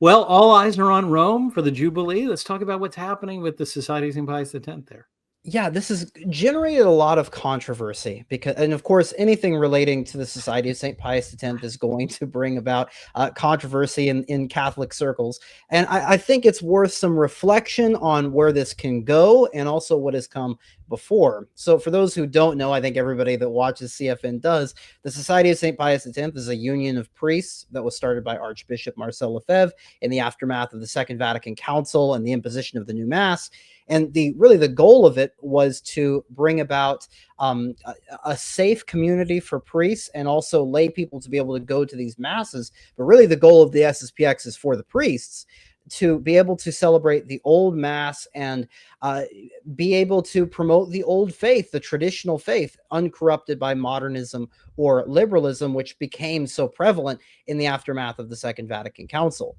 Well, all eyes are on Rome for the Jubilee. Let's talk about what's happening with the Society of St. Pius X there. Yeah, this has generated a lot of controversy because, and of course, anything relating to the Society of St. Pius X is going to bring about controversy in Catholic circles. And I think it's worth some reflection on where this can go and also what has come before. So, for those who don't know, I think everybody that watches CFN does, the Society of St. Pius X is a union of priests that was started by Archbishop Marcel Lefebvre in the aftermath of the Second Vatican Council and the imposition of the new Mass. And the goal of it was to bring about a safe community for priests and also lay people to be able to go to these masses. But really, the goal of the SSPX is for the priests to be able to celebrate the old Mass and be able to promote the old faith, the traditional faith, uncorrupted by modernism or liberalism, which became so prevalent in the aftermath of the Second Vatican Council.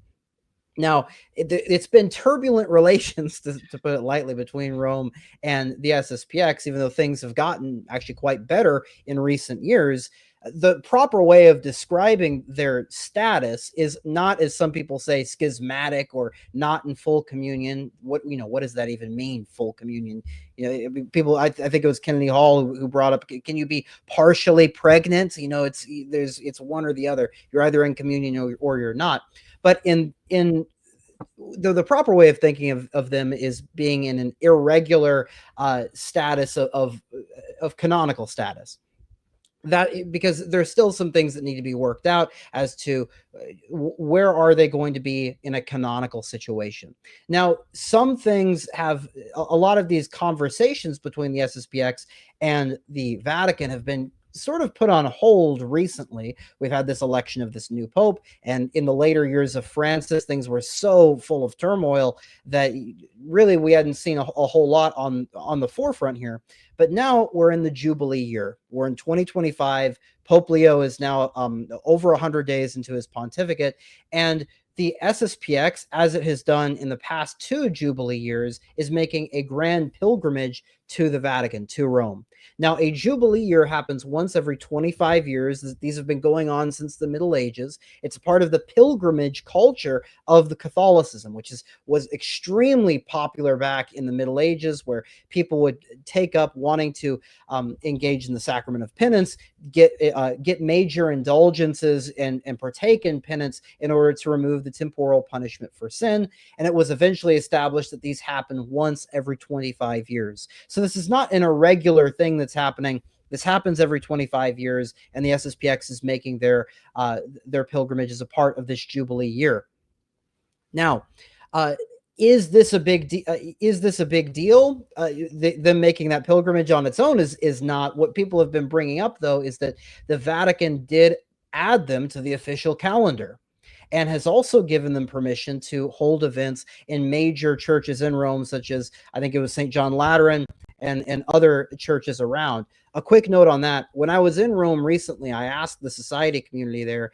Now, it's been turbulent relations, to put it lightly, between Rome and the SSPX, even though things have gotten actually quite better in recent years. The proper way of describing their status is not, as some people say, schismatic or not in full communion. What does that even mean, full communion? People. I think it was Kennedy Hall who brought up, can you be partially pregnant? It's one or the other. You're either in communion or you're not. But in the proper way of thinking of them is being in an irregular status of canonical status. That because there's still some things that need to be worked out as to where are they going to be in a canonical situation. Now, some things have a lot of these conversations between the SSPX and the Vatican have been sort of put on hold recently. We've had this election of this new pope, and in the later years of Francis, things were so full of turmoil that really we hadn't seen a whole lot on the forefront here. But now we're in the Jubilee year. We're in 2025. Pope Leo is now over 100 days into his pontificate, and the SSPX, as it has done in the past 2 Jubilee years, is making a grand pilgrimage to the Vatican, to Rome. Now, a Jubilee year happens once every 25 years. These have been going on since the Middle Ages. It's a part of the pilgrimage culture of the Catholicism, which was extremely popular back in the Middle Ages, where people would take up wanting to engage in the sacrament of penance, get major indulgences and partake in penance in order to remove the temporal punishment for sin. And it was eventually established that these happen once every 25 years. So this is not an irregular thing that's happening. This happens every 25 years, and the SSPX is making their pilgrimage as a part of this Jubilee year. Now, is this a big deal? Them making that pilgrimage on its own is not. What people have been bringing up, though, is that the Vatican did add them to the official calendar and has also given them permission to hold events in major churches in Rome, such as, I think it was St. John Lateran and other churches around. A quick note on that. When I was in Rome recently, I asked the society community there,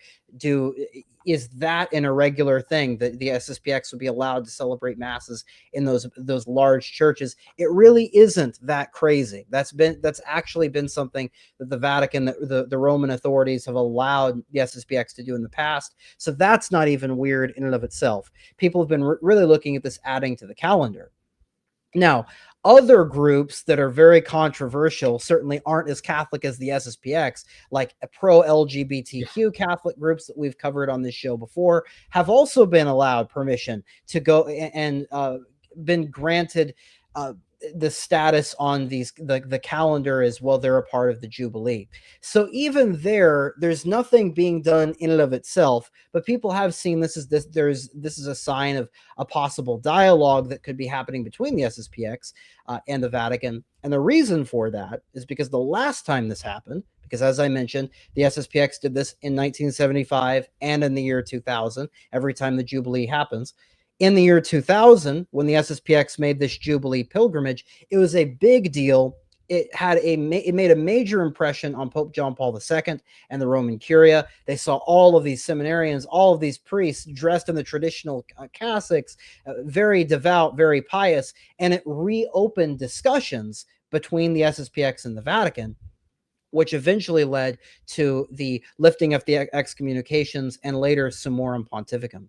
is that an irregular thing that the SSPX would be allowed to celebrate masses in those large churches? It really isn't that crazy. That's actually been something that the Vatican, the Roman authorities have allowed the SSPX to do in the past. So that's not even weird in and of itself. People have been really looking at this adding to the calendar. Now, other groups that are very controversial certainly aren't as Catholic as the SSPX, like pro-LGBTQ Catholic groups that we've covered on this show before, have also been allowed permission to go and been granted the status on the calendar as well. They're a part of the Jubilee. So even there's nothing being done in and of itself, but people have seen this is a sign of a possible dialogue that could be happening between the SSPX and the Vatican. And the reason for that is because the last time this happened, because as I mentioned, the SSPX did this in 1975 and in the year 2000, every time the Jubilee happens. In the year 2000, when the SSPX made this Jubilee pilgrimage, it was a big deal. It made a major impression on Pope John Paul II and the Roman Curia. They saw all of these seminarians, all of these priests dressed in the traditional cassocks, very devout, very pious, and it reopened discussions between the SSPX and the Vatican, which eventually led to the lifting of the excommunications and later Summorum Pontificum.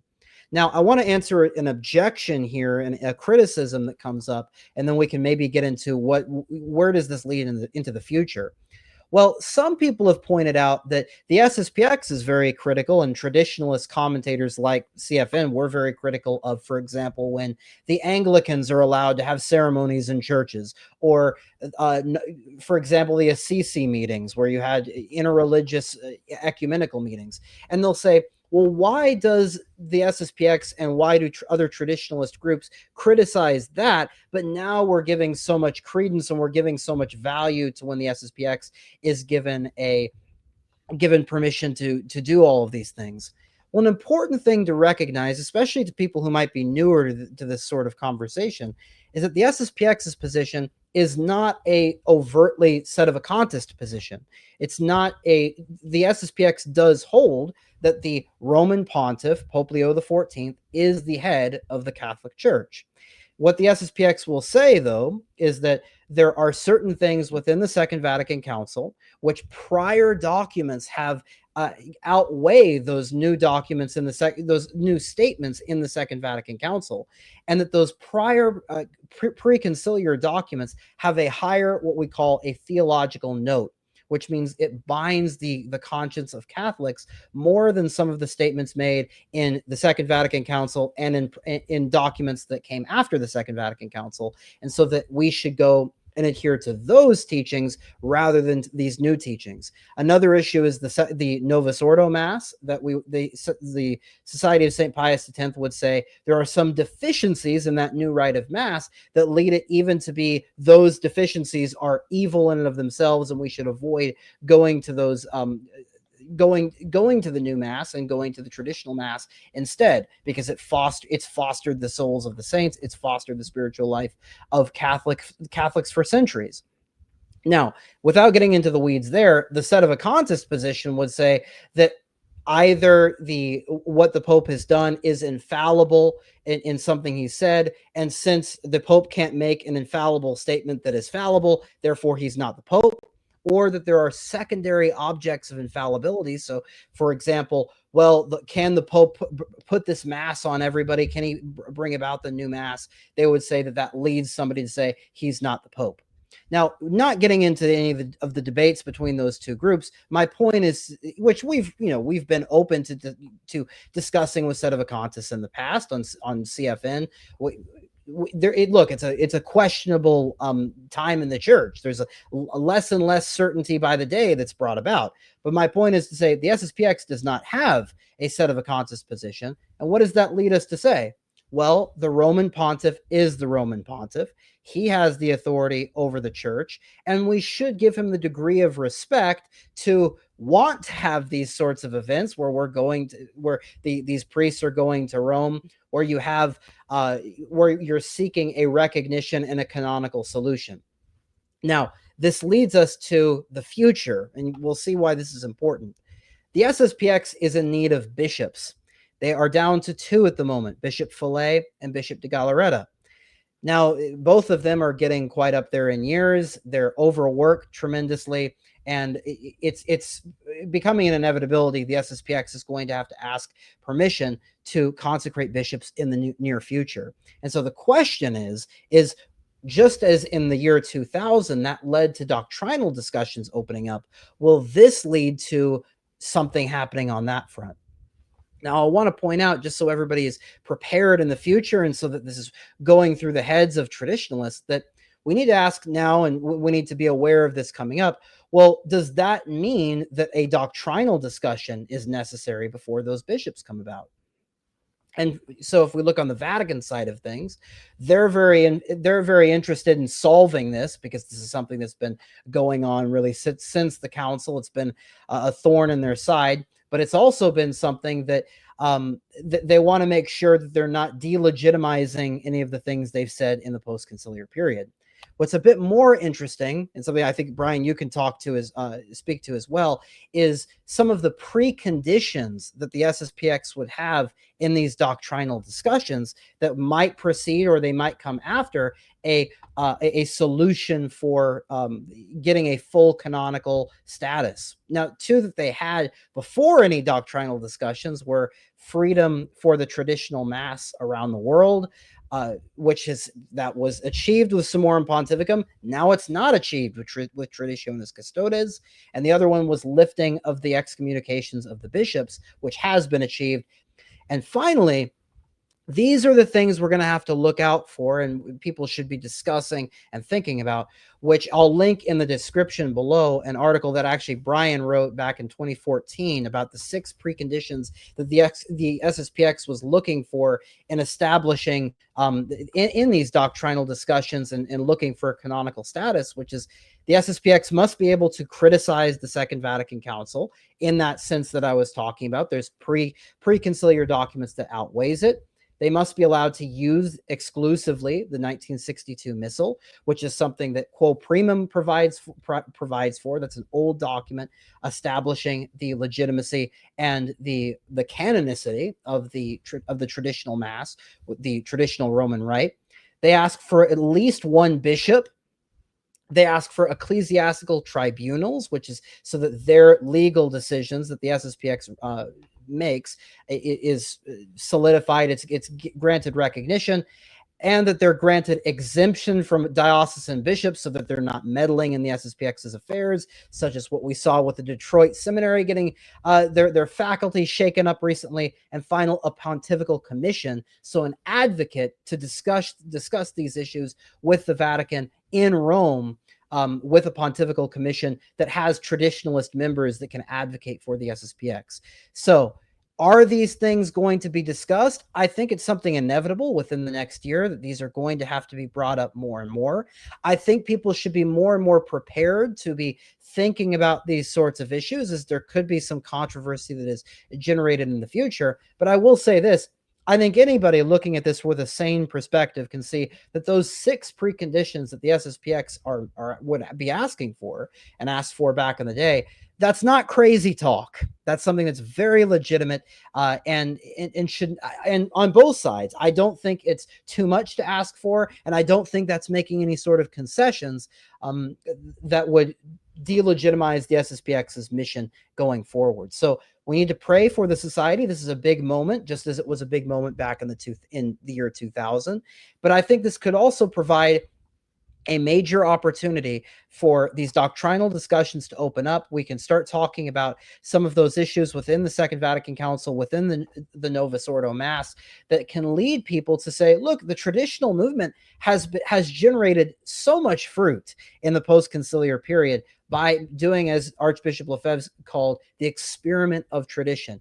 Now, I want to answer an objection here and a criticism that comes up, and then we can maybe get into where does this lead into the future. Well, some people have pointed out that the SSPX is very critical, and traditionalist commentators like CFN were very critical of, for example, when the Anglicans are allowed to have ceremonies in churches, or, for example, the Assisi meetings where you had interreligious ecumenical meetings. And they'll say, well, why does the SSPX and why do other traditionalist groups criticize that? But now we're giving so much credence and we're giving so much value to when the SSPX is given permission to do all of these things. Well, an important thing to recognize, especially to people who might be newer to this sort of conversation, is that the SSPX's position is not a overtly sedevacantist position. It's not the SSPX does hold that the Roman pontiff, Pope Leo XIV, is the head of the Catholic Church. What the SSPX will say, though, is that there are certain things within the Second Vatican Council which prior documents have outweigh those new documents in those new statements in the Second Vatican Council, and that those prior preconciliar documents have a higher, what we call a theological note, which means it binds the conscience of Catholics more than some of the statements made in the Second Vatican Council and in documents that came after the Second Vatican Council, and so that we should go and adhere to those teachings rather than these new teachings. Another issue is the Novus Ordo Mass that the Society of St. Pius X would say there are some deficiencies in that new rite of Mass that lead it even to be those deficiencies are evil in and of themselves, and we should avoid going to those going to the new Mass and going to the traditional Mass instead, because it's fostered the souls of the saints, it's fostered the spiritual life of Catholics for centuries. Now, without getting into the weeds there, the sedevacantist position would say that either what the Pope has done is infallible in something he said, and since the Pope can't make an infallible statement that is fallible, therefore he's not the Pope, or that there are secondary objects of infallibility. So, for example, well, can the Pope put this Mass on everybody? Can he bring about the new Mass? They would say that leads somebody to say he's not the Pope. Now, not getting into any of the debates between those two groups, my point is, which we've been open to discussing with sedevacantists in the past on CFN. It's a questionable time in the church. There's a less and less certainty by the day that's brought about. But my point is to say the SSPX does not have a sedevacantist position. And what does that lead us to say? Well, the Roman pontiff is the Roman pontiff. He has the authority over the church, and we should give him the degree of respect to want to have these sorts of events where these priests are going to Rome, where you have where you're seeking a recognition and a canonical solution. Now, this leads us to the future, and we'll see why this is important. The SSPX is in need of bishops. They are down to 2 at the moment, Bishop Fillet and Bishop de Galarreta. Now, both of them are getting quite up there in years. They're overworked tremendously, and it's becoming an inevitability. The SSPX is going to have to ask permission to consecrate bishops in the near future. And so the question is just as in the year 2000, that led to doctrinal discussions opening up, will this lead to something happening on that front? Now, I want to point out, just so everybody is prepared in the future and so that this is going through the heads of traditionalists, that we need to ask now, and we need to be aware of this coming up. Well, does that mean that a doctrinal discussion is necessary before those bishops come about? And so if we look on the Vatican side of things, they're very interested in solving this, because this is something that's been going on really since the council. It's been a thorn in their side. But it's also been something that they want to make sure that they're not delegitimizing any of the things they've said in the post-conciliar period. What's a bit more interesting, and something I think, Brian, you can speak to as well, is some of the preconditions that the SSPX would have in these doctrinal discussions that might precede or they might come after a solution for getting a full canonical status. Now, two that they had before any doctrinal discussions were freedom for the traditional mass around the world, that was achieved with Summorum Pontificum. Now it's not achieved with Traditionis Custodes. And the other one was lifting of the excommunications of the bishops, which has been achieved. And finally, these are the things we're going to have to look out for and people should be discussing and thinking about, which I'll link in the description below, an article that actually Brian wrote back in 2014 about the 6 preconditions that the SSPX was looking for in establishing in these doctrinal discussions and looking for canonical status, which is the SSPX must be able to criticize the Second Vatican Council in that sense that I was talking about. There's pre-conciliar documents that outweighs it. They must be allowed to use exclusively the 1962 Missal, which is something that Quo Primum provides for. That's an old document establishing the legitimacy and the canonicity of the traditional Mass, the traditional Roman Rite. They ask for at least one bishop. They ask for ecclesiastical tribunals, which is so that their legal decisions that the SSPX makes is solidified, it's granted recognition, and that they're granted exemption from diocesan bishops so that they're not meddling in the SSPX's affairs, such as what we saw with the Detroit Seminary getting their faculty shaken up recently. And final, a pontifical commission, so an advocate to discuss these issues with the Vatican in Rome, with a pontifical commission that has traditionalist members that can advocate for the SSPX. So are these things going to be discussed? I think it's something inevitable within the next year that these are going to have to be brought up more and more. I think people should be more and more prepared to be thinking about these sorts of issues, as there could be some controversy that is generated in the future. But I will say this, I think anybody looking at this with a sane perspective can see that those 6 preconditions that the SSPX would be asking for and asked for back in the day, that's not crazy talk. That's something that's very legitimate, and on both sides. I don't think it's too much to ask for, and I don't think that's making any sort of concessions that would delegitimize the SSPX's mission going forward. So we need to pray for the society. This is a big moment, just as it was a big moment back in the year 2000. But I think this could also provide a major opportunity for these doctrinal discussions to open up. We can start talking about some of those issues within the Second Vatican Council, within the Novus Ordo Mass, that can lead people to say, look, the traditional movement has generated so much fruit in the post-conciliar period by doing, as Archbishop Lefebvre called, the experiment of tradition,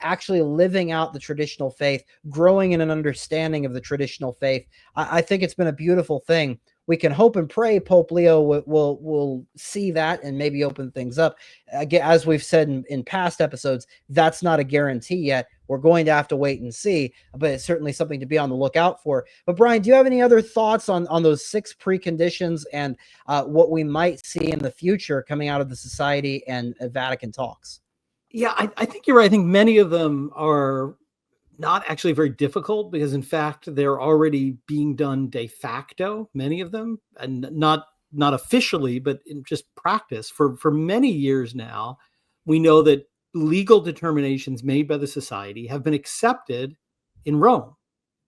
actually living out the traditional faith, growing in an understanding of the traditional faith. I think it's been a beautiful thing. We can hope and pray Pope Leo will see that and maybe open things up. Again, as we've said in past episodes, that's not a guarantee yet. We're going to have to wait and see, but it's certainly something to be on the lookout for. But Brian, do you have any other thoughts on those 6 preconditions and what we might see in the future coming out of the Society and Vatican talks? Yeah, I think you're right. I think many of them are not actually very difficult, because in fact they're already being done de facto, many of them, and not officially, but in just practice. For many years now, we know that legal determinations made by the society have been accepted in Rome.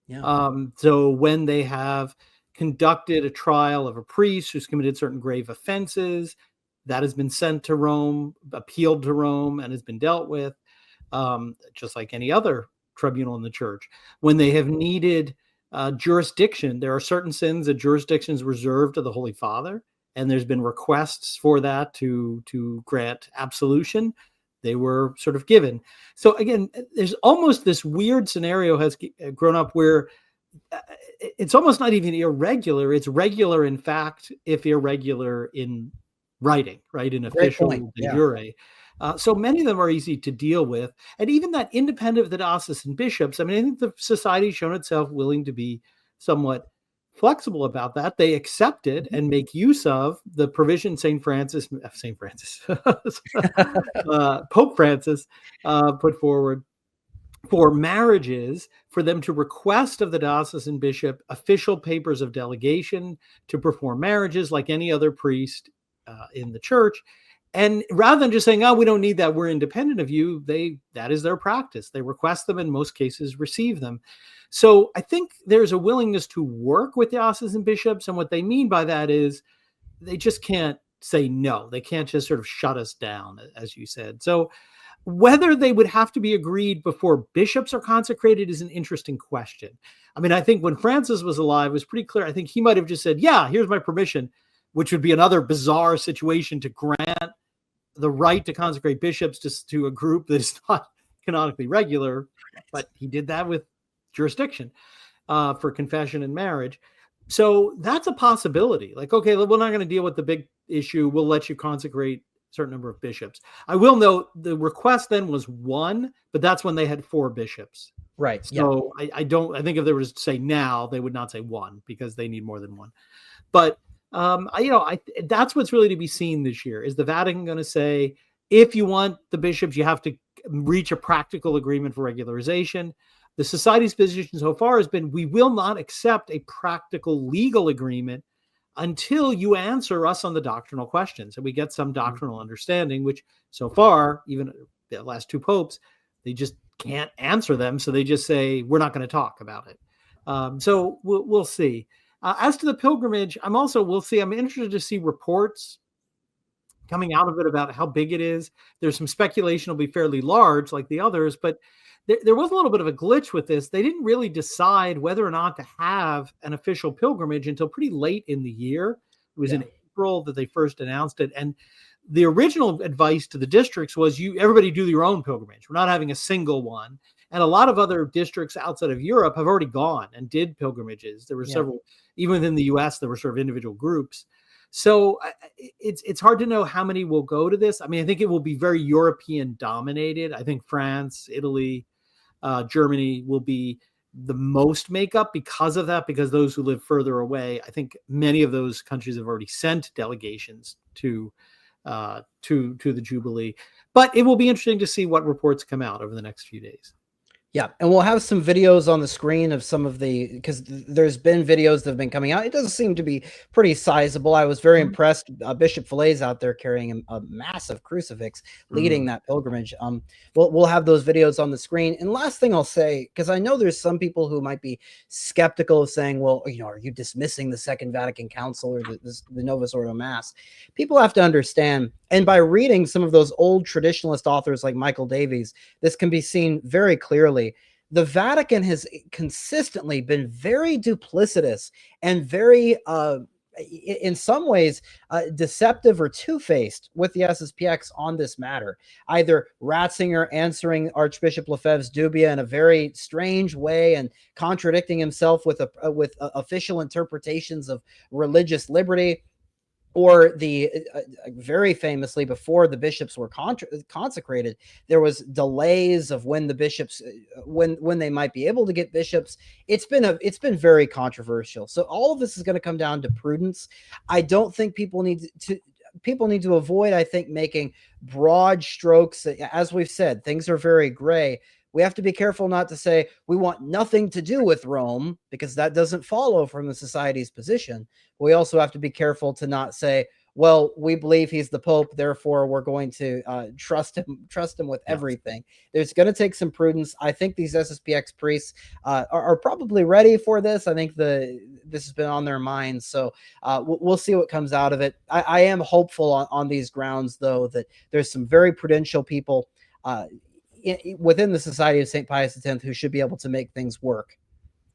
Yeah. So when they have conducted a trial of a priest who's committed certain grave offenses, that has been sent to Rome, appealed to Rome, and has been dealt with, just like any other tribunal in the church. When they have needed jurisdiction, there are certain sins that jurisdiction is reserved to the Holy Father, and there's been requests for that to grant absolution. They were sort of given. So again, there's almost this weird scenario has grown up where it's almost not even irregular. It's regular, in fact, if irregular in writing, right? In official de jure. So many of them are easy to deal with. And even that independent of the diocesan bishops, I mean, I think the society has shown itself willing to be somewhat flexible about that. They accept it and make use of the provision Pope Francis put forward for marriages, for them to request of the diocesan bishop official papers of delegation to perform marriages like any other priest in the church. And rather than just saying, oh, we don't need that, we're independent of you, that is their practice. They request them, in most cases receive them. So I think there's a willingness to work with diocesan bishops. And what they mean by that is they just can't say no. They can't just sort of shut us down, as you said. So whether they would have to be agreed before bishops are consecrated is an interesting question. I mean, I think when Francis was alive, it was pretty clear. I think he might have just said, yeah, here's my permission, which would be another bizarre situation to grant the right to consecrate bishops to a group that is not canonically regular. But he did that with jurisdiction for confession and marriage. So that's a possibility. Like, okay, we're not going to deal with the big issue. We'll let you consecrate certain number of bishops. I will note the request then was 1, but that's when they had 4 bishops. Right. So yeah. I think if they were to say now, they would not say 1 because they need more than 1. But that's what's really to be seen this year. Is the Vatican going to say, if you want the bishops, you have to reach a practical agreement for regularization? The society's position so far has been, we will not accept a practical legal agreement until you answer us on the doctrinal questions and we get some doctrinal understanding, which so far, even the last 2 popes, they just can't answer them. So they just say, we're not going to talk about it. So we'll see. As to the pilgrimage, we'll see. I'm interested to see reports coming out of it about how big it is. There's some speculation it'll be fairly large like the others, but there was a little bit of a glitch with this. They didn't really decide whether or not to have an official pilgrimage until pretty late in the year. It was in April that they first announced it. And the original advice to the districts was everybody do your own pilgrimage. We're not having a single one. And a lot of other districts outside of Europe have already gone and did pilgrimages. There were several, even within the US, there were sort of individual groups. So it's hard to know how many will go to this. I mean, I think it will be very European dominated. I think France, Italy, Germany will be the most makeup because of that, because those who live further away, I think many of those countries have already sent delegations to the Jubilee. But it will be interesting to see what reports come out over the next few days. Yeah, and we'll have some videos on the screen of some of because there's been videos that have been coming out. It does seem to be pretty sizable. I was very impressed. Bishop Fillets out there carrying a massive crucifix, leading that pilgrimage. We'll have those videos on the screen. And last thing I'll say, because I know there's some people who might be skeptical of saying, well, are you dismissing the Second Vatican Council or the Novus Ordo Mass? People have to understand, and by reading some of those old traditionalist authors like Michael Davies, this can be seen very clearly. The Vatican has consistently been very duplicitous and very, in some ways, deceptive or two-faced with the SSPX on this matter. Either Ratzinger answering Archbishop Lefebvre's dubia in a very strange way and contradicting himself with official interpretations of religious liberty, or very famously, before the bishops were consecrated, there was delays of when the bishops, when they might be able to get bishops. It's been very controversial. So all of this is going to come down to prudence. I don't think people need to avoid, I think, making broad strokes. As we've said, things are very gray. We have to be careful not to say we want nothing to do with Rome, because that doesn't follow from the society's position. We also have to be careful to not say, well, we believe he's the Pope, therefore we're going to trust him with everything. There's going to take some prudence. I think these SSPX priests are probably ready for this. I think this has been on their minds. So we'll see what comes out of it. I am hopeful on these grounds, though, that there's some very prudential people within the Society of St. Pius X who should be able to make things work